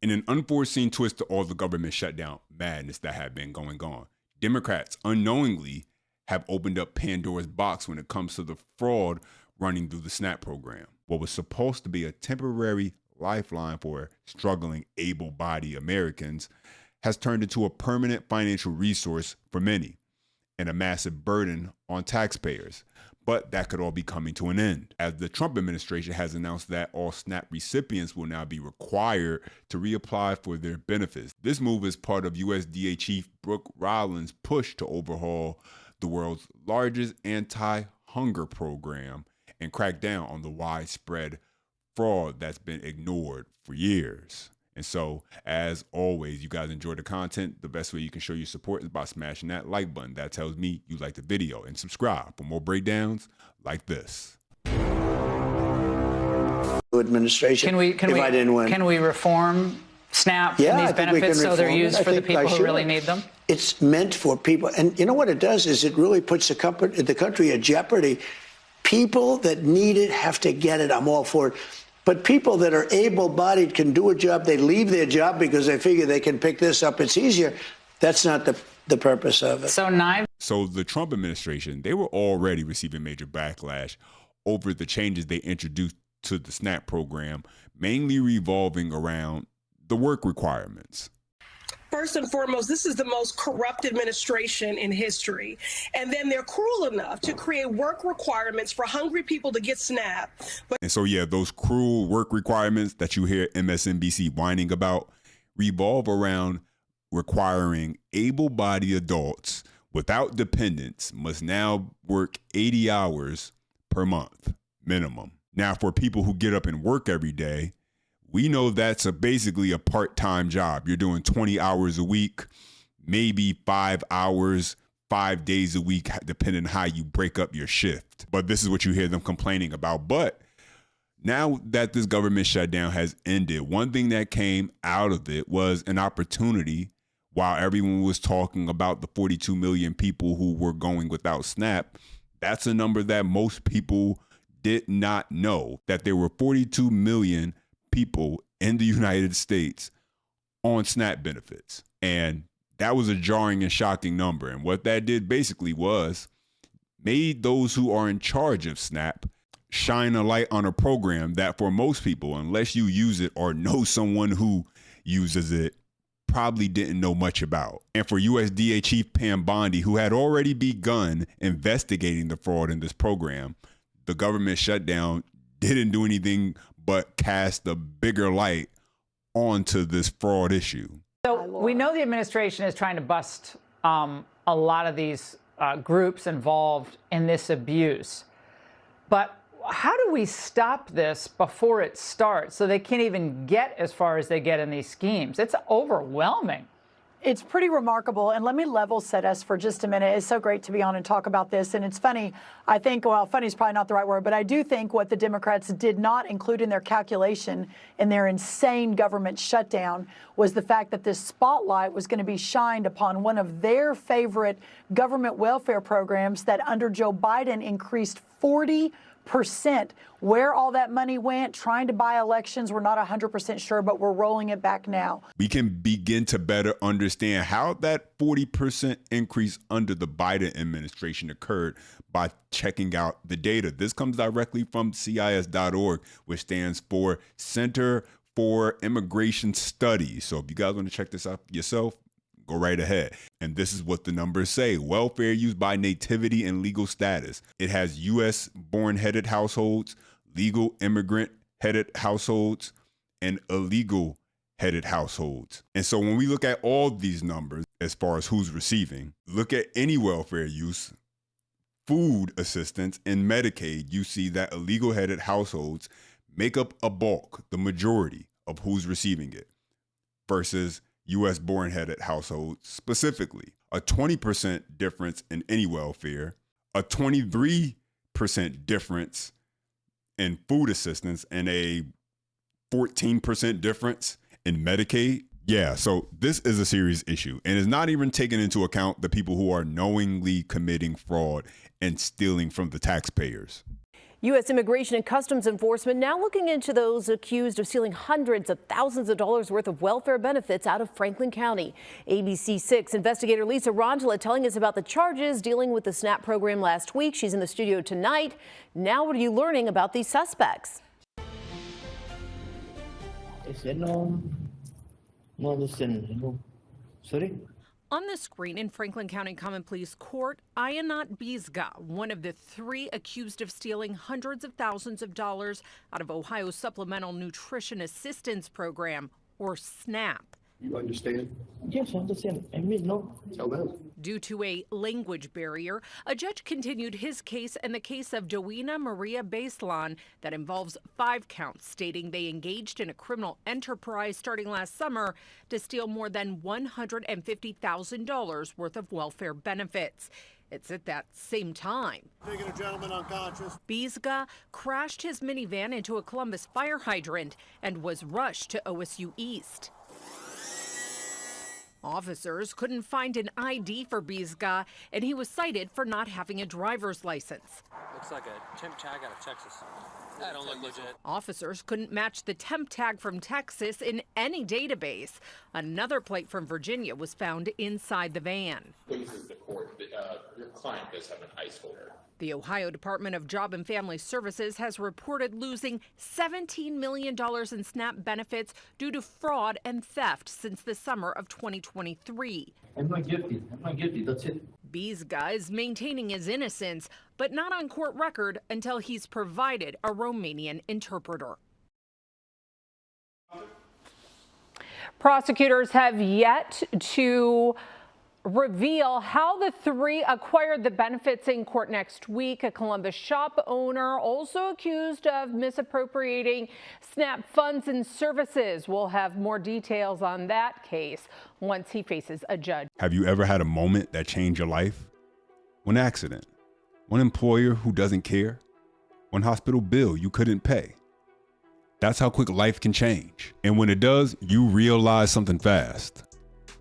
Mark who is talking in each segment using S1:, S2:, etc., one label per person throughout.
S1: In an unforeseen twist to all the government shutdown madness that had been going on, Democrats unknowingly have opened up Pandora's box when it comes to the fraud running through the SNAP program. What was supposed to be a temporary lifeline for struggling, able-bodied Americans has turned into a permanent financial resource for many and a massive burden on taxpayers. But that could all be coming to an end, as the Trump administration has announced that all SNAP recipients will now be required to reapply for their benefits. This move is part of USDA Chief Brooke Rollins' push to overhaul the world's largest anti-hunger program and crack down on the widespread fraud that's been ignored for years. And so, as always, you guys enjoy the content. The best way you can show your support is by smashing that like button. That tells me you like the video. And subscribe for more breakdowns like this.
S2: Administration.
S3: Can we reform SNAP and these benefits so they're used for the people who really need them?
S2: It's meant for people. And you know what it does is it really puts the country at jeopardy. People that need it have to get it. I'm all for it. But people that are able-bodied can do a job. They leave their job because they figure they can pick this up. It's easier. That's not the purpose of it.
S1: So the Trump administration, they were already receiving major backlash over the changes they introduced to the SNAP program, mainly revolving around the work requirements.
S4: First and foremost, this is the most corrupt administration in history. And then they're cruel enough to create work requirements for hungry people to get SNAP.
S1: And so, yeah, those cruel work requirements that you hear MSNBC whining about revolve around requiring able-bodied adults without dependents must now work 80 hours per month minimum. Now, for people who get up and work every day, we know that's basically a part-time job. You're doing 20 hours a week, maybe 5 hours, 5 days a week, depending on how you break up your shift. But this is what you hear them complaining about. But now that this government shutdown has ended, one thing that came out of it was an opportunity. While everyone was talking about the 42 million people who were going without SNAP, that's a number that most people did not know, that there were 42 million people in the United States on SNAP benefits. And that was a jarring and shocking number. And what that did basically was made those who are in charge of SNAP shine a light on a program that for most people, unless you use it or know someone who uses it, probably didn't know much about. And for USDA Chief Pam Bondi, who had already begun investigating the fraud in this program, the government shutdown didn't do anything but cast a bigger light onto this fraud issue.
S3: So we know the administration is trying to bust a lot of these groups involved in this abuse. But how do we stop this before it starts so they can't even get as far as they get in these schemes? It's overwhelming.
S5: It's pretty remarkable. And let me level set us for just a minute. It's so great to be on and talk about this. And it's funny. I think, well, funny is probably not the right word, but I do think what the Democrats did not include in their calculation in their insane government shutdown was the fact that this spotlight was going to be shined upon one of their favorite government welfare programs that under Joe Biden increased 40%. Where all that money went, trying to buy elections, we're not 100% sure, but we're rolling it back now.
S1: We can begin to better understand how that 40% increase under the Biden administration occurred by checking out the data. This comes directly from CIS.org, which stands for Center for Immigration Studies. So if you guys want to check this out yourself, go right ahead. And this is what the numbers say. Welfare used by nativity and legal status. It has U.S. born-headed households, legal immigrant-headed households, and illegal-headed households. And so when we look at all these numbers, as far as who's receiving, look at any welfare use, food assistance, and Medicaid, you see that illegal-headed households make up a bulk, the majority of who's receiving it, versus U.S. born-headed households specifically. A 20% difference in any welfare, a 23% difference in food assistance, and a 14% difference in Medicaid. Yeah, so this is a serious issue and is not even taking into account the people who are knowingly committing fraud and stealing from the taxpayers.
S6: U.S. Immigration and Customs Enforcement now looking into those accused of stealing hundreds of thousands of dollars worth of welfare benefits out of Franklin County. ABC 6 investigator Lisa Rondela telling us about the charges dealing with the SNAP program last week. She's in the studio tonight. Now, what are you learning about these suspects?
S7: Sorry?
S8: On the screen in Franklin County Common Pleas Court, Ayanat Bizga, one of the 3 accused of stealing hundreds of thousands of dollars out of Ohio's Supplemental Nutrition Assistance Program, or SNAP.
S7: You understand? Yes, I understand. I mean, no. Tell them.
S8: Due to a language barrier, a judge continued his case and the case of Dowena Maria Baselan that involves 5 counts, stating they engaged in a criminal enterprise starting last summer to steal more than $150,000 worth of welfare benefits. It's at that same time
S9: taking a gentleman unconscious.
S8: Bizga crashed his minivan into a Columbus fire hydrant and was rushed to OSU East. Officers couldn't find an ID for Bizga, and he was cited for not having a driver's license.
S10: Looks like a temp tag out of Texas. That don't look legit.
S8: Officers couldn't match the temp tag from Texas in any database. Another plate from Virginia was found inside the van.
S11: Pleases the court that your client does have an ICE holder.
S8: The Ohio Department of Job and Family Services has reported losing $17 million in SNAP benefits due to fraud and theft since the summer of 2023.
S7: I'm not guilty. That's it.
S8: Bizga is maintaining his innocence, but not on court record until he's provided a Romanian interpreter.
S3: Prosecutors have yet to reveal how the 3 acquired the benefits in court next week. A Columbus shop owner also accused of misappropriating SNAP funds and services. We'll have more details on that case once he faces a judge.
S1: Have you ever had a moment that changed your life? One accident, one employer who doesn't care, one hospital bill you couldn't pay. That's how quick life can change. And when it does, you realize something fast.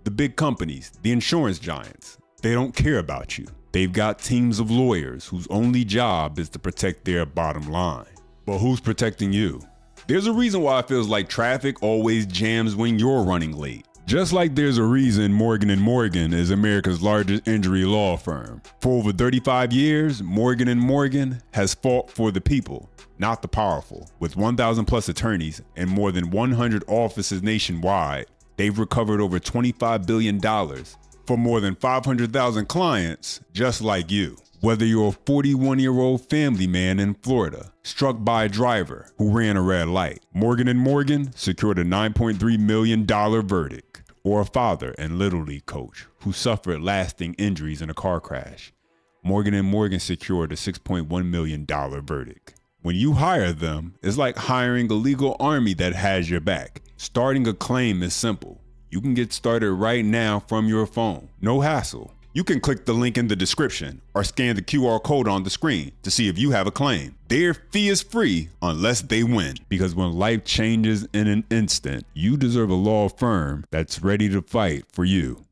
S1: The big companies, the insurance giants, they don't care about you. They've got teams of lawyers whose only job is to protect their bottom line. But who's protecting you? There's a reason why it feels like traffic always jams when you're running late. Just like there's a reason Morgan & Morgan is America's largest injury law firm. For over 35 years, Morgan & Morgan has fought for the people, not the powerful. With 1,000 plus attorneys and more than 100 offices nationwide, they've recovered over $25 billion for more than 500,000 clients just like you. Whether you're a 41-year-old family man in Florida, struck by a driver who ran a red light, Morgan & Morgan secured a $9.3 million verdict. Or a father and Little League coach who suffered lasting injuries in a car crash, Morgan & Morgan secured a $6.1 million verdict. When you hire them, it's like hiring a legal army that has your back. Starting a claim is simple. You can get started right now from your phone. No hassle. You can click the link in the description or scan the QR code on the screen to see if you have a claim. Their fee is free unless they win. Because when life changes in an instant, you deserve a law firm that's ready to fight for you.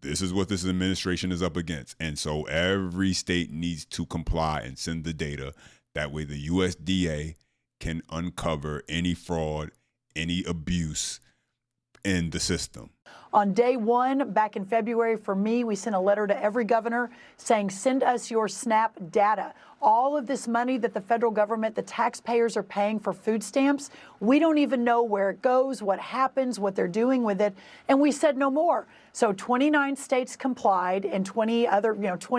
S1: This is what this administration is up against. And so every state needs to comply and send the data. That way the USDA can uncover any fraud, any abuse in the system.
S5: On day 1, back in February, for me, we sent a letter to every governor saying, send us your SNAP data. All of this money that the federal government, the taxpayers are paying for food stamps, we don't even know where it goes, what happens, what they're doing with it. And we said no more. So 29 states complied and 20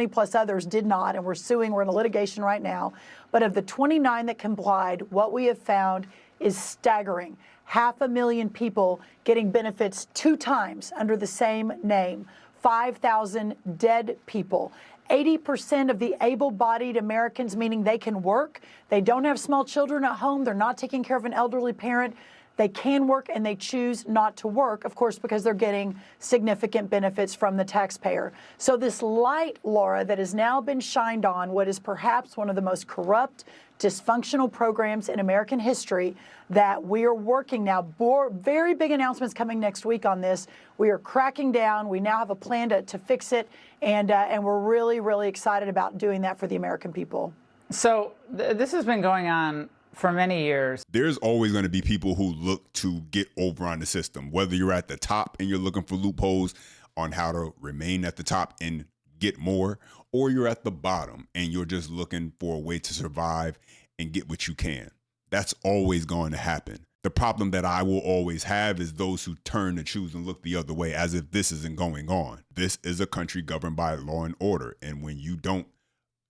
S5: plus others did not. And we're suing. We're in a litigation right now. But of the 29 that complied, what we have found is staggering. 500,000 people getting benefits 2 times under the same name. 5,000 dead people. 80% of the able-bodied Americans, meaning they can work, they don't have small children at home, they're not taking care of an elderly parent, they can work and they choose not to work, of course, because they're getting significant benefits from the taxpayer. So this light, Laura, that has now been shined on what is perhaps one of the most corrupt, dysfunctional programs in American history that we are working now. Very big announcements coming next week on this. We are cracking down. We now have a plan to fix it, and we're really, really excited about doing that for the American people.
S3: So this has been going on for many years.
S1: There's always going to be people who look to get over on the system, whether you're at the top and you're looking for loopholes on how to remain at the top and get more, or you're at the bottom and you're just looking for a way to survive and get what you can. That's always going to happen. The problem that I will always have is those who turn and choose and look the other way as if this isn't going on. This is a country governed by law and order. And when you don't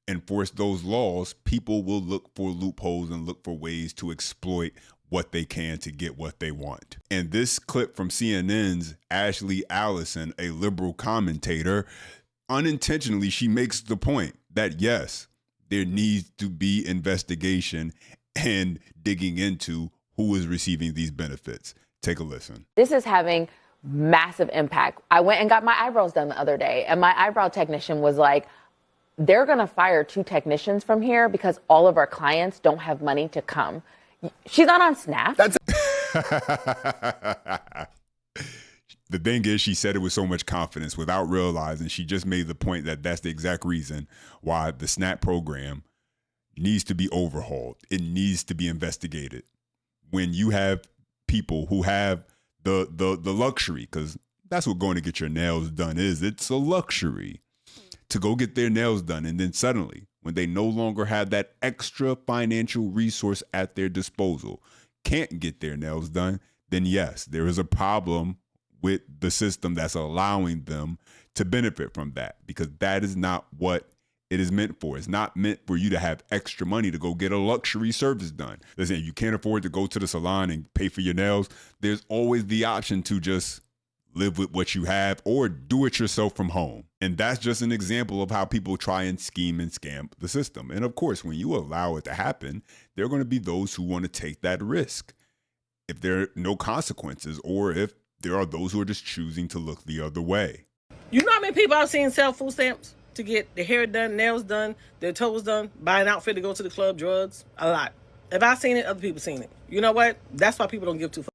S1: enforce those laws, people will look for loopholes and look for ways to exploit what they can to get what they want. And this clip from CNN's Ashley Allison, a liberal commentator, unintentionally, she makes the point that yes, there needs to be investigation and digging into who is receiving these benefits. Take a listen.
S12: This is having massive impact. I went and got my eyebrows done the other day, and my eyebrow technician was like, they're going to fire 2 technicians from here because all of our clients don't have money to come. She's not on SNAP.
S1: The thing is, she said it with so much confidence without realizing she just made the point that that's the exact reason why the SNAP program needs to be overhauled. It needs to be investigated. When you have people who have the luxury, because that's what going to get your nails done is, it's a luxury to go get their nails done. And then suddenly, when they no longer have that extra financial resource at their disposal, can't get their nails done, then yes, there is a problem with the system that's allowing them to benefit from that, because that is not what it is meant for. It's not meant for you to have extra money to go get a luxury service done. They're saying you can't afford to go to the salon and pay for your nails. There's always the option to just live with what you have or do it yourself from home. And that's just an example of how people try and scheme and scam the system. And of course, when you allow it to happen, there are going to be those who want to take that risk if there are no consequences, or if there are those who are just choosing to look the other way.
S7: You know how many people I've seen sell food stamps to get their hair done, nails done, their toes done, buy an outfit to go to the club, drugs? A lot. If I've seen it, other people seen it. You know what? That's why people don't give two fucks.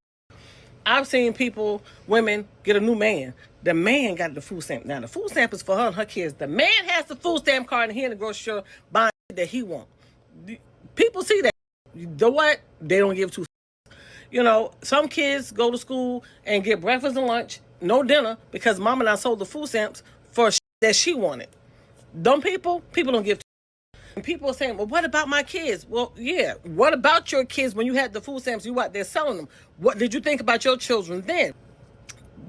S7: I've seen people, women, get a new man. The man got the food stamp. Now, the food stamp is for her and her kids. The man has the food stamp card and he in the grocery store buying that he wants. People see that. You know what? They don't give two fucks. You know, some kids go to school and get breakfast and lunch, no dinner, because mama and I sold the food stamps for that she wanted. Dumb people don't give two fucks. And people are saying, well, what about my kids? Well, yeah, what about your kids when you had the food stamps? You out there selling them. What did you think about your children then?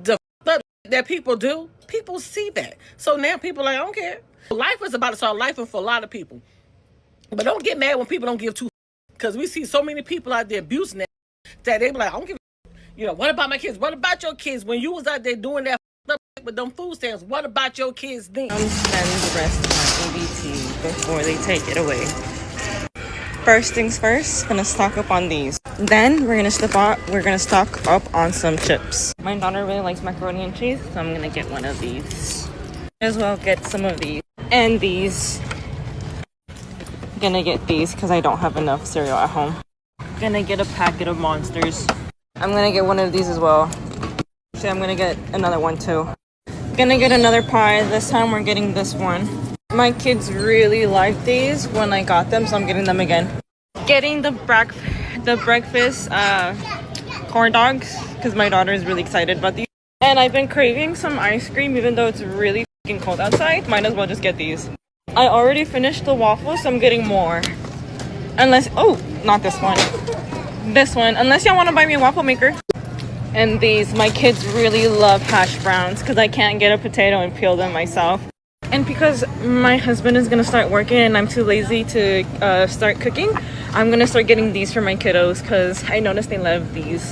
S7: The stuff that people do, people see that. So now people are like, I don't care. Life is about to start life for a lot of people. But don't get mad when people don't give two fucks, because we see so many people out there abusing that they be like, I don't give a fuck. You know, what about my kids? What about your kids when you was out there doing that stuff with them food stamps? What about your kids then?
S13: I'm spending the rest of my EBT before they take it away. First things first, gonna stock up on these. Then we're gonna stock up on some chips. My daughter really likes macaroni and cheese, so I'm gonna get one of these. As well get some of these and these. Gonna get these because I don't have enough cereal at home. Gonna get a packet of Monsters. I'm gonna get one of these as well. Actually, I'm gonna get another one too. Gonna get another pie. This time we're getting this one. My kids really liked these when I got them, so I'm getting them again. Getting the breakfast corn dogs because my daughter is really excited about these. And I've been craving some ice cream even though it's really fucking cold outside. Might as well just get these. I already finished the waffles, so I'm getting more. Unless, oh, not this one. This one, unless y'all want to buy me a waffle maker. And these, my kids really love hash browns because I can't get a potato and peel them myself. And because my husband is going to start working and I'm too lazy to start cooking, I'm going to start getting these for my kiddos because I noticed they love these.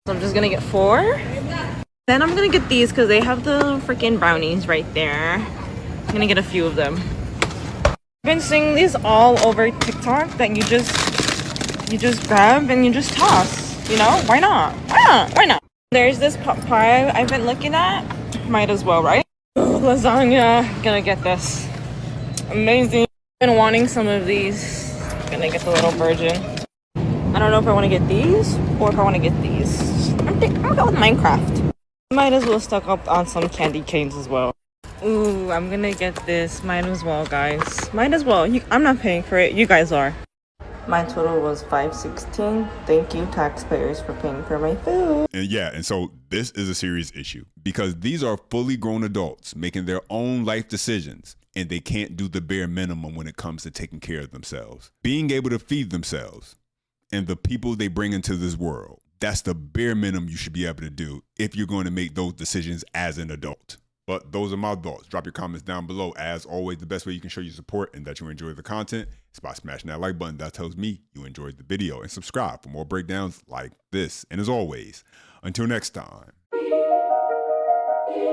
S13: So I'm just going to get 4. Then I'm going to get these because they have the freaking brownies right there. I'm going to get a few of them. I've been seeing these all over TikTok that you just grab and you just toss. You know, why not? Why not? There's this pie I've been looking at. Might as well, right? Oh, lasagna. Gonna get this. Amazing. Been wanting some of these. Gonna get the little virgin. I don't know if I want to get these or if I want to get these. I'm gonna go with Minecraft. Might as well stock up on some candy canes as well. Ooh, I'm gonna get this. Might as well, guys. Might as well. I'm not paying for it. You guys are. My total was $5.16. Thank you, taxpayers, for paying for my food.
S1: And so this is a serious issue because these are fully grown adults making their own life decisions, and they can't do the bare minimum when it comes to taking care of themselves. Being able to feed themselves and the people they bring into this world, that's the bare minimum you should be able to do if you're going to make those decisions as an adult. But those are my thoughts. Drop your comments down below. As always, the best way you can show your support and that you enjoy the content is by smashing that like button. That tells me you enjoyed the video. And subscribe for more breakdowns like this. And as always, until next time.